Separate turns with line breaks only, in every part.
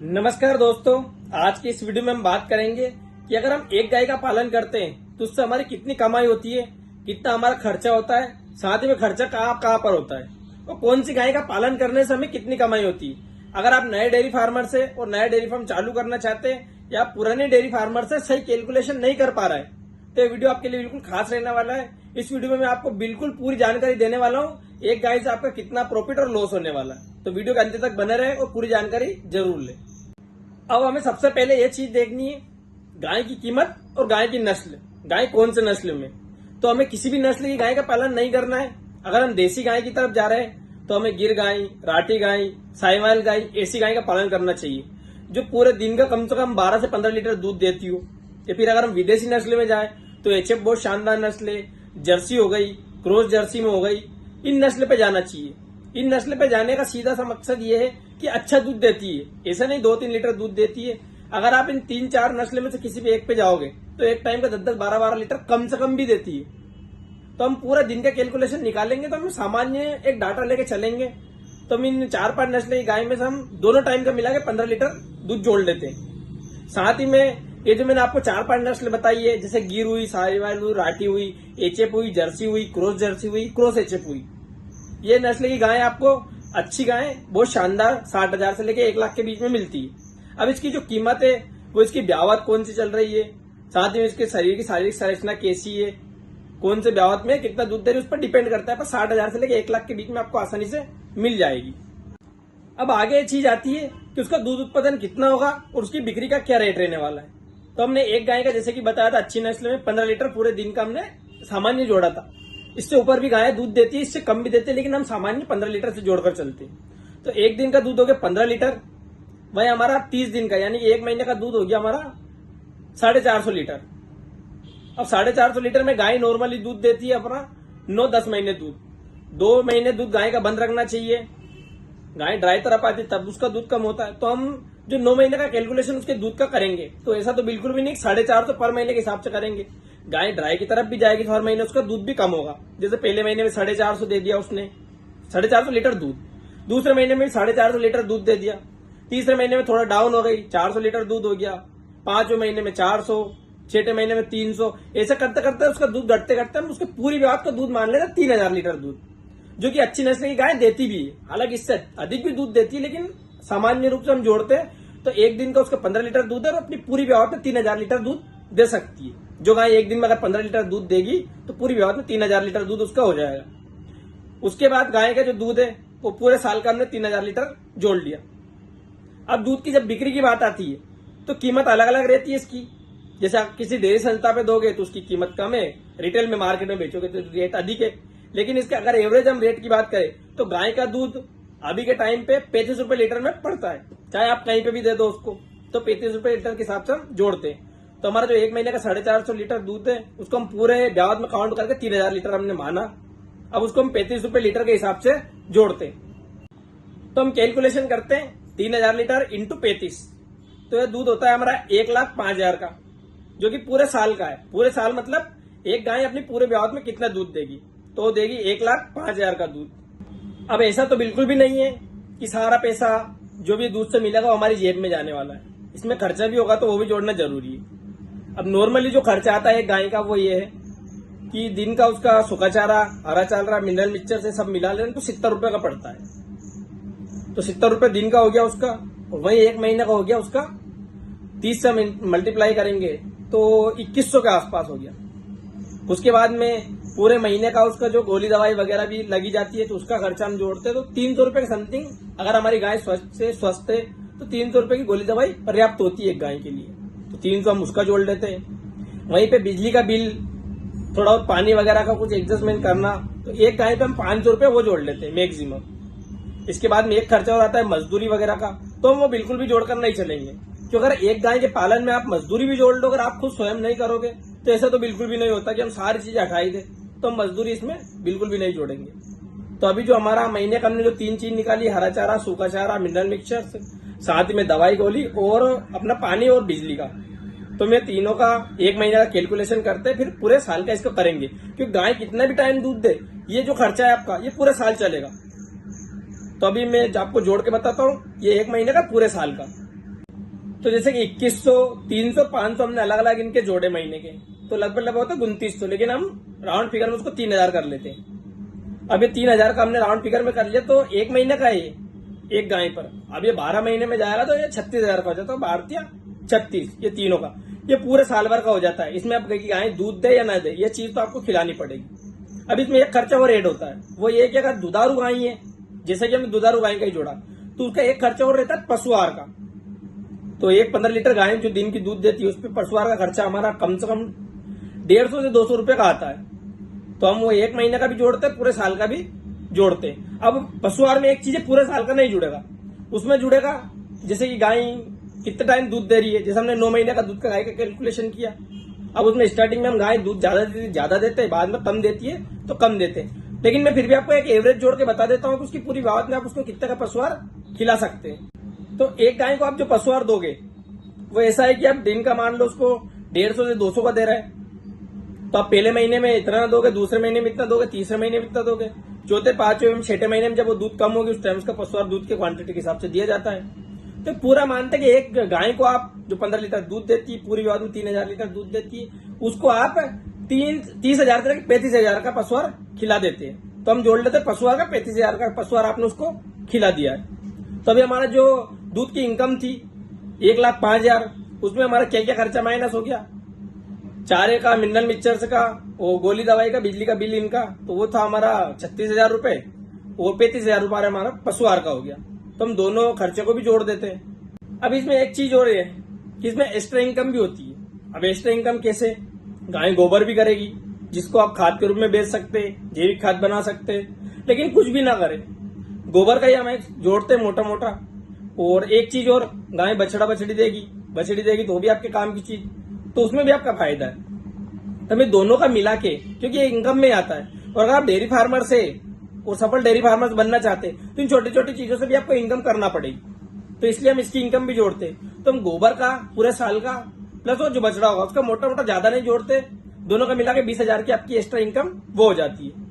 नमस्कार दोस्तों, आज की इस वीडियो में हम बात करेंगे कि अगर हम एक गाय का पालन करते हैं तो उससे हमारी कितनी कमाई होती है, कितना हमारा खर्चा होता है, साथ ही में खर्चा कहाँ कहाँ पर होता है और कौन सी गाय का पालन करने से हमें कितनी कमाई होती है। अगर आप नए डेयरी फार्मर से और नया डेयरी फार्म चालू करना चाहते हैं या पुराने डेयरी फार्मर से सही कैलकुलेशन नहीं कर पा रहा है तो ये वीडियो आपके लिए बिल्कुल खास रहने वाला है। इस वीडियो में मैं आपको बिल्कुल पूरी जानकारी देने वाला हूँ, एक गाय से आपका कितना प्रॉफिट और लॉस होने वाला है। तो वीडियो के अंत तक बने रहे और पूरी जानकारी जरूर ले। अब हमें सबसे पहले ये चीज देखनी है गाय की कीमत और गाय की नस्ल, गाय कौन से नस्ल में। तो हमें किसी भी नस्ल की गाय का पालन नहीं करना है। अगर हम देसी गाय की तरफ जा रहे हैं तो हमें गिर गाय, राठी गाय, साहिवाल गाय, ऐसी गाय का पालन करना चाहिए जो पूरे दिन का कम से कम 12 से 15 लीटर दूध देती हो। या फिर अगर हम विदेशी नस्ल में जाए तो एचएफ बहुत शानदार नस्ल है, जर्सी हो गई, क्रॉस जर्सी में हो गई, इन नस्ल पे जाना चाहिए। इन नस्ल पे जाने का सीधा सा मकसद ये है कि अच्छा दूध देती है, ऐसा नहीं 2-3 लीटर दूध देती है। अगर आप इन 3-4 नस्ल में से किसी भी एक पे जाओगे तो एक टाइम का 10-10, 12-12 लीटर कम से कम भी देती है। तो हम पूरा दिन का कैलकुलेशन निकालेंगे तो हम सामान्य एक डाटा लेके चलेंगे तो हम इन 4-5 नस्ल की गाय में से हम दोनों टाइम का मिला के 15 लीटर दूध जोड़ लेते हैं। साथ ही में ये जो मैंने आपको 4-5 नस्ल बताई है, जैसे गिर हुई, साहिवाल हुई, राठी हुई, एचएफ हुई, जर्सी हुई, क्रॉस जर्सी हुई, क्रॉस एचएफ हुई, ये नस्ल की गाय आपको अच्छी गाय बहुत शानदार 60,000 से लेके 1 लाख के बीच में मिलती है। अब इसकी जो कीमत है वो इसकी ब्यावत कौन सी चल रही है, साथ ही में इसके शरीर की शारीरिक संरचना कैसी है, कौन से ब्यावत में कितना दूध दे रही है उस पर डिपेंड करता है। पर 60,000 से लेके 1 लाख के बीच में आपको आसानी से मिल जाएगी। अब आगे ये चीज आती है कि उसका दूध उत्पादन कितना होगा और उसकी बिक्री का क्या रेट रहने वाला है। तो हमने एक गाय का जैसे कि बताया था अच्छी नस्ल में 15 लीटर पूरे दिन का हमने सामान्य जोड़ा था। इससे ऊपर भी गाय दूध देती है, इससे कम भी देती है, लेकिन हम सामान्य 15 लीटर से जोड़कर चलते हैं। तो एक दिन का दूध हो गया 15 लीटर, वही हमारा 30 दिन का यानी कि 1 महीने का दूध हो गया हमारा 450 लीटर। अब 450 लीटर में गाय नॉर्मली दूध देती है अपना 9-10 महीने दूध। 2 महीने दूध गाय का बंद रखना चाहिए, गाय ड्राई तरफ आती है तब उसका दूध कम होता है। तो हम जो 9 महीने का कैलकुलेशन उसके दूध का करेंगे तो ऐसा तो बिल्कुल भी नहीं 450 पर महीने के हिसाब से करेंगे। गाय ड्राई की तरफ भी जाएगी तो हर महीने उसका दूध भी कम होगा। जैसे पहले महीने में 450 दे दिया उसने 450 लीटर दूध, दूसरे महीने में 450 लीटर दूध दे दिया, तीसरे महीने में थोड़ा डाउन हो गई 400 लीटर दूध हो गया, 5वें महीने में 400, 6वें महीने में 300, ऐसा करते करते उसका दूध घटते घटते हम उसके पूरी ब्यावत का दूध मान लेते 3,000 लीटर दूध, जो कि अच्छी नस्ल की गाय देती भी है। हालांकि इससे अधिक भी दूध देती है, लेकिन सामान्य रूप से हम जोड़ते हैं तो एक दिन का उसका 15 लीटर दूध है और अपनी पूरी ब्यावत में 3,000 लीटर दूध दे सकती है। जो गाय एक दिन में अगर 15 लीटर दूध देगी तो पूरी ब्यावत में 3,000 लीटर दूध उसका हो जाएगा। उसके बाद गाय का जो दूध है वो पूरे साल का हमने 3,000 लीटर जोड़ लिया। अब दूध की जब बिक्री की बात आती है तो कीमत अलग अलग रहती है इसकी। जैसे आप किसी डेयरी संस्था पे दोगे तो उसकी कीमत कम है, रिटेल में मार्केट में बेचोगे तो रेट अधिक है। लेकिन इसके अगर एवरेज हम रेट की बात करें तो गाय का दूध अभी के टाइम पे 35 रुपए लीटर में पड़ता है, चाहे आप कहीं पे भी दे दो उसको, तो 35 रुपए लीटर के हिसाब से हम जोड़ते हैं। तो हमारा जो 1 महीने का 450 लीटर दूध है उसको हम पूरे ब्यावत में काउंट करके 3,000 लीटर हमने माना। अब उसको हम 35 रुपए लीटर के हिसाब से जोड़ते हैं। तो हम कैलकुलेशन करते हैं 3,000 लीटर इंटू 35, तो यह दूध होता है हमारा 1,05,000 का, जो कि पूरे साल का है। पूरे साल मतलब एक गाय अपनी पूरे ब्यावत में कितना दूध देगी, तो देगी 1,05,000 का दूध। अब ऐसा तो बिल्कुल भी नहीं है कि सारा पैसा जो भी दूध से मिलेगा वो हमारी जेब में जाने वाला है, इसमें खर्चा भी होगा तो वो भी जोड़ना जरूरी है। अब नॉर्मली जो खर्चा आता है गाय का वो ये है कि दिन का उसका सूखा चारा, हरा चारा, मिनरल मिक्सचर से सब मिला लें तो 70 रुपए का पड़ता है। तो 70 रुपए दिन का हो गया उसका, और वही 1 महीने का हो गया उसका, 30 से मल्टीप्लाई करेंगे तो 2100 के आसपास हो गया। उसके बाद में पूरे महीने का उसका जो गोली दवाई वगैरह भी लगी जाती है तो उसका खर्चा हम जोड़ते हैं तो 300 रुपए के समथिंग। अगर हमारी गाय स्वस्थ है तो 300 रुपए की गोली दवाई पर्याप्त होती है एक गाय के लिए, तो 300 हम उसका जोड़ लेते हैं। वहीं पे बिजली का बिल, थोड़ा और पानी वगैरह का कुछ एडजस्टमेंट करना, तो एक गाय पे हम 500 रुपए वो जोड़ लेते हैं मैक्सिमम। इसके बाद में एक खर्चा और आता है मजदूरी वगैरह का, तो हम वो बिल्कुल भी जोड़कर नहीं चलेंगे, क्योंकि अगर एक गाय के पालन में आप मजदूरी भी जोड़ लो, अगर आप खुद स्वयं नहीं करोगे तो ऐसा तो बिल्कुल भी नहीं होता कि हम सारी चीजें हटाई दें, तो हम मजदूरी इसमें बिल्कुल भी नहीं जोड़ेंगे। तो अभी जो हमारा महीने का हमने जो 3 चीज निकाली, हरा चारा, सूखा चारा, मिनरल मिक्सचर, साथ में दवाई गोली और अपना पानी और बिजली का, तो मैं तीनों का 1 महीने का कैलकुलेशन करते फिर पूरे साल का इसको करेंगे। क्योंकि गाय कितना भी टाइम दूध दे, ये जो खर्चा है आपका ये पूरे साल चलेगा। तो अभी मैं आपको जोड़ के बताता हूँ, ये 1 महीने का पूरे साल का। तो जैसे कि 2100, 300, 500 हमने अलग अलग इनके जोड़े महीने के, तो लगभग होता है 2900, लेकिन हम राउंड फिगर में उसको 3000 कर लेते हैं। अब ये 3000 का हमने राउंड फिगर में कर लिया, तो एक महीने का है ये एक गाय पर। अब ये 12 महीने में जाएगा तो ये 36,000 का हो जाता है। 12 36, ये तीनों का, ये पूरे साल भर का हो जाता है। इसमें अब गाय दूध दे या ना दे, ये चीज तो आपको खिलानी पड़ेगी। अब इसमें एक खर्चा और ऐड होता है, वो ये कि अगर दुधारू गाय है, जैसे कि हमने दुधारू गाय का ही जोड़ा, तो उसका एक खर्चा और रहता है पशु आहार का। तो एक 15 लीटर गाय जो दिन की दूध देती है, उस पर पशु आहार का खर्चा हमारा कम से कम 150 से 200 रुपए का आता है। तो हम वो एक महीने का भी जोड़ते हैं, पूरे साल का भी जोड़ते हैं। अब पशु आहार में एक चीज है, पूरे साल का नहीं जुड़ेगा, उसमें जुड़ेगा जैसे कि गाय कितने टाइम दूध दे रही है। जैसे हमने 9 महीने का दूध का गाय का कैलकुलेशन किया, अब उसमें स्टार्टिंग में हम गाय दूध ज्यादा देते हैं, बाद में कम देती है तो कम देते हैं। लेकिन मैं फिर भी आपको एक एवरेज जोड़ के बता देता हूँ कि उसकी पूरी बात में आप उसको कितने का पशु आहार खिला सकते हैं। तो एक गाय को आप जो पशु आहार दोगे वो ऐसा है कि आप दिन का मान लो उसको 150 से 200 का दे रहे हैं, तो आप पहले महीने में इतना दोगे, दूसरे महीने में इतना दोगे, तीसरे महीने में इतना दोगे, चौथे, पांचवें, छठे महीने में जब वो दूध कम होगी उस टाइम उसका पशु आहार दूध के क्वांटिटी के हिसाब से दिया जाता है। तो पूरा मानते हैं कि एक गाय को आप जो 15 लीटर दूध देती है, पूरी बात में 3000 लीटर दूध देती है, उसको आप 30,000 से 35,000 का पशु आहार खिला देते हैं। तो हम जोड़ लेते हैं पशु आहार का 35,000 का पशु आहार आपने उसको खिला दिया है। तो अभी हमारा जो दूध की इनकम थी 1,05,000, उसमें हमारा क्या क्या खर्चा माइनस हो गया, चारे का, मिनरल मिक्सचर्स का, वो गोली दवाई का, बिजली का बिल इनका, तो वो था हमारा 36,000 रुपए, वो 35,000 रुपए हमारा पशु आहार का हो गया। तो हम दोनों खर्चे को भी जोड़ देते हैं। अब इसमें एक चीज और है कि इसमें एक्स्ट्रा इनकम भी होती है। अब एक्स्ट्रा इनकम कैसे, गाय गोबर भी करेगी जिसको आप खाद के रूप में बेच सकते हैं, जैविक खाद बना सकते हैं, लेकिन कुछ भी ना करे, गोबर का ही हमें जोड़ते मोटा मोटा। और एक चीज और, गाय बछड़ी देगी तो भी आपके काम की चीज, तो उसमें भी आपका फायदा है। तो हमें दोनों का मिला के, क्योंकि ये इनकम में आता है, और अगर आप डेयरी फार्मर से और सफल डेयरी फार्मर्स बनना चाहते हैं तो इन छोटी छोटी चीजों से भी आपको इनकम करना पड़ेगी। तो इसलिए हम इसकी इनकम भी जोड़ते हैं। तो हम गोबर का पूरे साल का प्लस वो जो बछड़ा होगा उसका मोटा मोटा ज्यादा नहीं जोड़ते, दोनों का मिला के 20,000 की आपकी एक्स्ट्रा इनकम वो हो जाती है।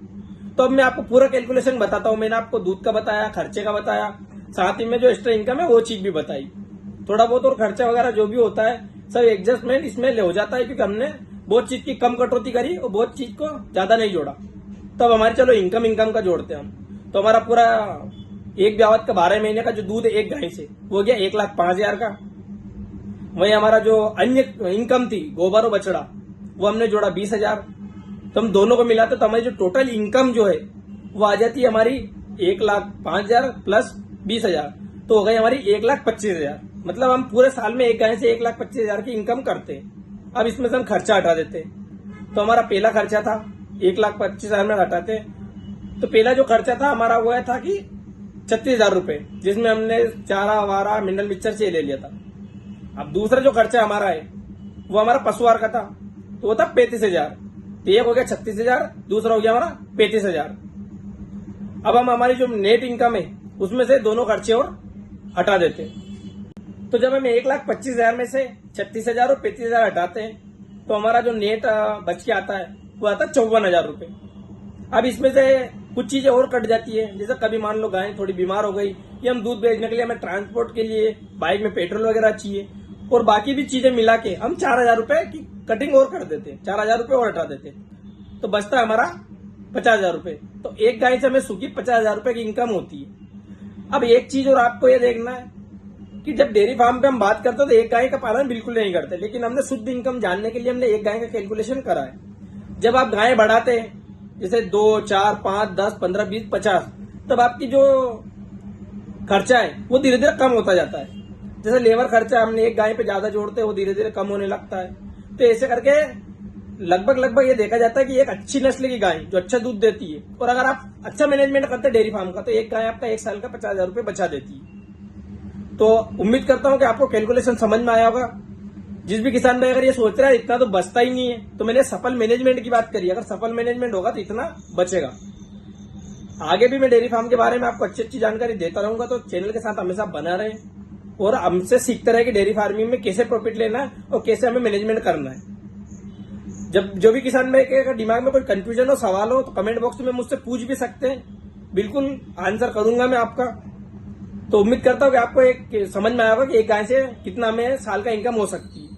तो अब मैं आपको पूरा कैलकुलेशन बताता हूँ। मैंने आपको दूध का बताया, खर्चे का बताया, साथ ही में जो एक्स्ट्रा इनकम है वो चीज भी बताई। थोड़ा बहुत और खर्चा वगैरह जो भी होता है सब एडजस्टमेंट इसमें हो जाता है, क्योंकि हमने बहुत चीज की कम कटौती करी और बहुत चीज को ज्यादा नहीं जोड़ा। तो अब हमारी चलो इनकम का जोड़ते हैं हम। तो हमारा पूरा एक ब्यावत का 12 महीने का जो दूध है एक गाय से वो गया 1,05,000 का। वही हमारा जो अन्य इनकम थी गोबर और बछड़ा वो हमने जोड़ा 20,000। तो हम दोनों को मिलाते तो हमारी जो टोटल इनकम जो है वो आ जाती है हमारी 1,05,000 प्लस 20,000, तो हो गई हमारी 1,25,000। मतलब हम पूरे साल में एक गाय से 1,25,000 की इनकम करते हैं। अब इसमें से हम खर्चा हटा देते हैं। तो हमारा पहला खर्चा था 1,25,000 में हटाते, तो पहला जो खर्चा था हमारा वो था कि 36,000 रुपए, जिसमें हमने चारा वारा मिनरल मिक्सचर से ले लिया था। अब दूसरा जो खर्चा हमारा है वो हमारा पशु आहार का था, तो वो था 35,000। तो एक हो गया 36,000, दूसरा हो गया हमारा 35,000। अब हम हमारी जो नेट इनकम है उसमें से दोनों खर्चे और हटा देते हैं। तो जब हम 1,25,000 में से 36,000 और 35,000 हटाते हैं तो हमारा जो नेट बच के आता है वो आता है 54,000 रुपए। अब इसमें से कुछ चीजें और कट जाती है, जैसे कभी मान लो गाय थोड़ी बीमार हो गई या हम दूध बेचने के लिए हमें ट्रांसपोर्ट के लिए बाइक में पेट्रोल वगैरह चाहिए, और बाकी भी चीजें मिला के हम 4,000 रुपए की कटिंग और कर देते हैं, 4,000 रुपए और हटा देते हैं, तो बचता है हमारा 50,000 रुपए। तो एक गाय से हमें सूखी 50,000 रुपए की इनकम होती है। अब एक चीज और आपको ये देखना है कि जब डेयरी फार्म पे हम बात करते हैं तो एक गाय का पालन बिल्कुल नहीं करते, लेकिन हमने शुद्ध इनकम जानने के लिए हमने एक गाय का कैलकुलेशन करा है। जब आप गाय बढ़ाते हैं जैसे 2, 4, 5, 10, 15, 20, 50, तब आपकी जो खर्चा है वो धीरे धीरे कम होता जाता है। जैसे लेबर खर्चा हमने एक गाय पे ज्यादा जोड़ते हैं वो धीरे धीरे कम होने लगता है। तो ऐसे करके लगभग ये देखा जाता है कि एक अच्छी नस्ल की गाय जो अच्छा दूध देती है, और अगर आप अच्छा मैनेजमेंट करते हैं डेयरी फार्म का, तो एक गाय आपका एक साल का 50,000 रुपए बचा देती है। तो उम्मीद करता हूं कि आपको कैलकुलेशन समझ में आया होगा। जिस भी किसान भाई अगर ये सोच रहा है इतना तो बचता ही नहीं है, तो मैंने सफल मैनेजमेंट की बात करी। अगर सफल मैनेजमेंट होगा तो इतना बचेगा। आगे भी मैं डेयरी फार्म के बारे में आपको अच्छी अच्छी जानकारी देता रहूंगा, तो चैनल के साथ हमेशा बना रहे और हमसे सीखते रहे कि डेयरी फार्मिंग में कैसे प्रॉफिट लेना है और कैसे हमें मैनेजमेंट करना है। जब जो भी किसान भाई के दिमाग में कोई कंफ्यूजन हो, सवाल हो, तो कमेंट बॉक्स में मुझसे पूछ भी सकते हैं, बिल्कुल आंसर करूंगा मैं आपका। तो उम्मीद करता हूँ कि आपको एक समझ में आया होगा कि एक गाय से कितना हमें साल का इनकम हो सकती है।